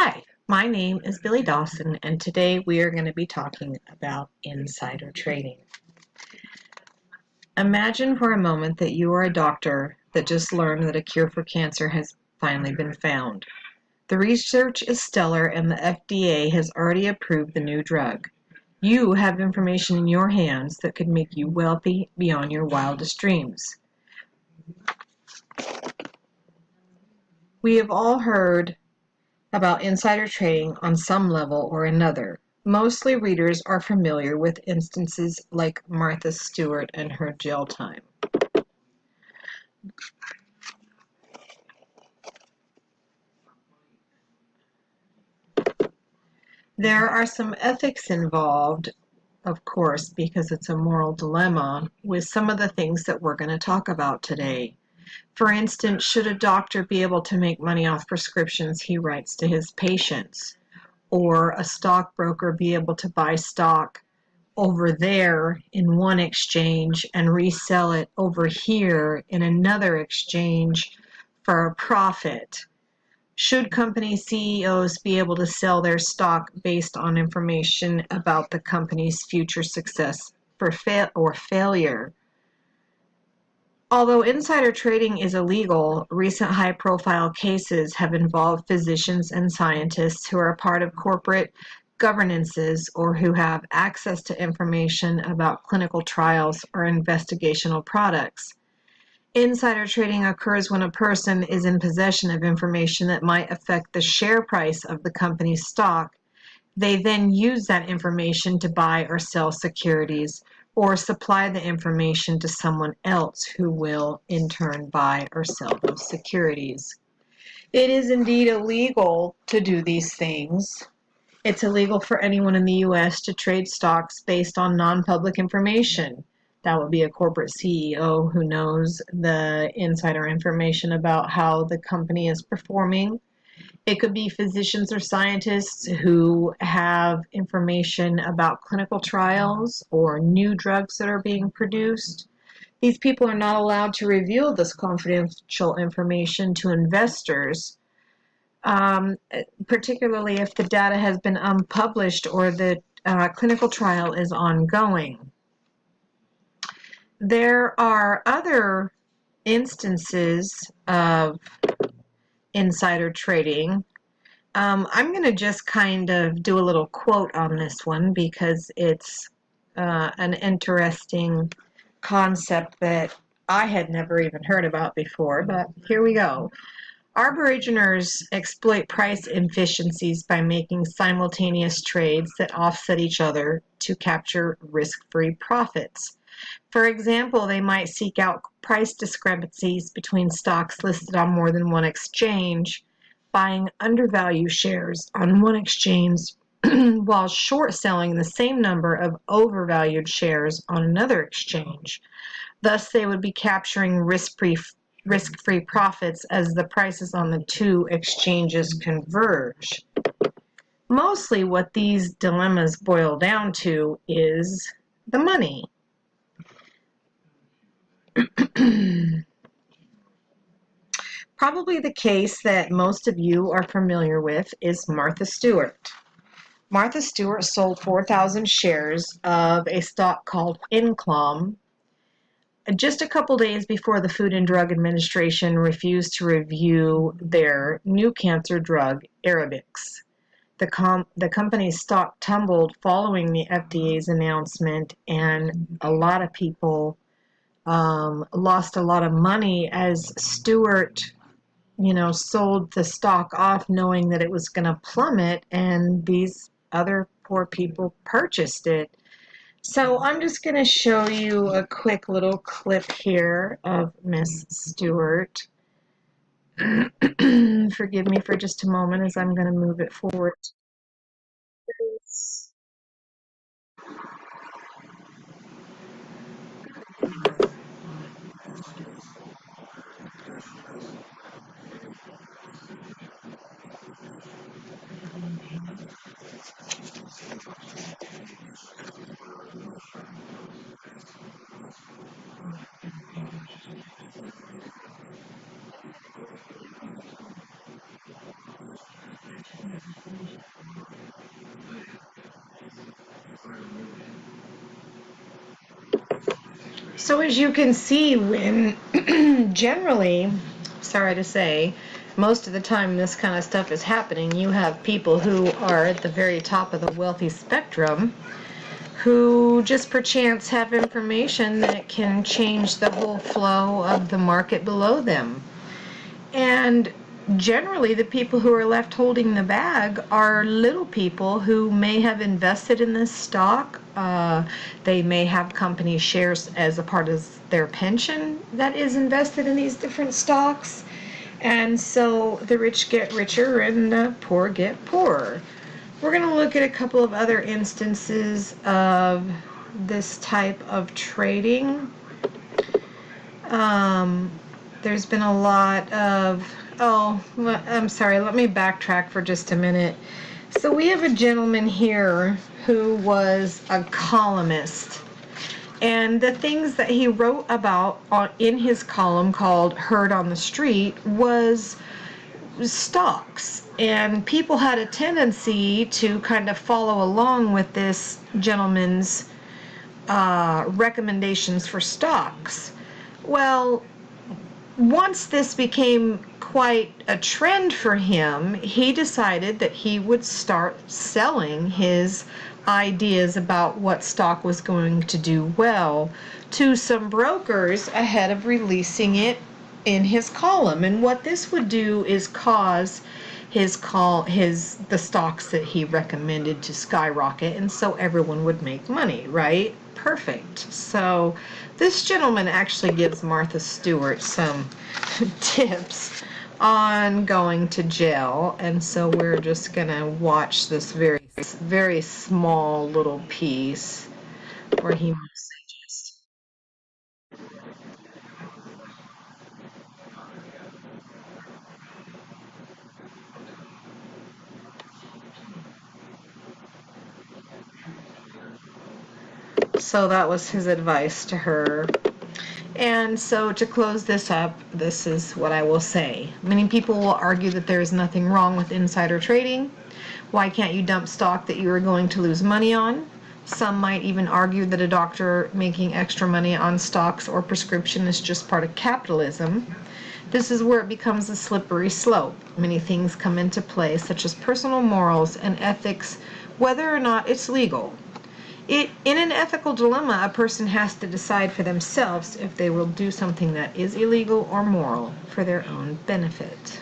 Hi, my name is Billy Dawson, and today we are going to be talking about insider trading. Imagine for a moment that you are a doctor that just learned that a cure for cancer has finally been found. The research is stellar, and the FDA has already approved the new drug. You have information in your hands that could make you wealthy beyond your wildest dreams. We have all heard about insider trading on some level or another. Mostly readers are familiar with instances like Martha Stewart and her jail time. There are some ethics involved, of course, because it's a moral dilemma with some of the things that we're going to talk about today. For instance, should a doctor be able to make money off prescriptions he writes to his patients? Or a stockbroker be able to buy stock over there in one exchange and resell it over here in another exchange for a profit? Should company CEOs be able to sell their stock based on information about the company's future success or failure? Although insider trading is illegal, recent high-profile cases have involved physicians and scientists who are part of corporate governances or who have access to information about clinical trials or investigational products. Insider trading occurs when a person is in possession of information that might affect the share price of the company's stock. They then use that information to buy or sell securities, or supply the information to someone else who will in turn buy or sell those securities. It is indeed illegal to do these things. It's illegal for anyone in the U.S. to trade stocks based on non-public information. That would be a corporate CEO who knows the insider information about how the company is performing. It could be physicians or scientists who have information about clinical trials or new drugs that are being produced. These people are not allowed to reveal this confidential information to investors, particularly if the data has been unpublished or the clinical trial is ongoing. There are other instances of insider trading. I'm going to just kind of do a little quote on this one because it's an interesting concept that I had never even heard about before, but here we go. Arboriginers exploit price efficiencies by making simultaneous trades that offset each other to capture risk-free profits. For example, they might seek out price discrepancies between stocks listed on more than one exchange, buying undervalued shares on one exchange while short selling the same number of overvalued shares on another exchange. Thus, they would be capturing risk-free profits as the prices on the two exchanges converge. Mostly what these dilemmas boil down to is the money. Probably the case that most of you are familiar with is Martha Stewart. Martha Stewart sold 4,000 shares of a stock called Inclom just a couple days before the Food and Drug Administration refused to review their new cancer drug, Arabix. The company's stock tumbled following the FDA's announcement, and a lot of people lost a lot of money as Stewart, sold the stock off knowing that it was going to plummet, and these other poor people purchased it. So I'm just going to show you a quick little clip here of Miss Stewart. Forgive me for just a moment as I'm going to move it forward. So as you can see, when generally, sorry to say, most of the time this kind of stuff is happening, you have people who are at the very top of the wealthy spectrum who just perchance have information that can change the whole flow of the market below them. And generally, the people who are left holding the bag are little people who may have invested in this stock. They may have company shares as a part of their pension that is invested in these different stocks. And so the rich get richer and the poor get poorer. We're going to look at a couple of other instances of this type of trading. There's been a lot of, I'm sorry, let me backtrack for just a minute. So we have a gentleman here who was a columnist. And the things that he wrote about in his column called Heard on the Street was stocks. And people had a tendency to kind of follow along with this gentleman's recommendations for stocks. Well, once this became quite a trend for him, he decided that he would start selling his ideas about what stock was going to do well to some brokers ahead of releasing it in his column. And what this would do is cause the stocks that he recommended to skyrocket, and so everyone would make money, right? Perfect. So this gentleman actually gives Martha Stewart some tips on going to jail, and so we're just gonna watch this very small little piece where he messages. So that was his advice to her. And so to close this up, this is what I will say. Many people will argue that there is nothing wrong with insider trading. Why can't you dump stock that you are going to lose money on? Some might even argue that a doctor making extra money on stocks or prescription is just part of capitalism. This is where it becomes a slippery slope. Many things come into play, such as personal morals and ethics, whether or not it's legal. In an ethical dilemma, a person has to decide for themselves if they will do something that is illegal or moral for their own benefit.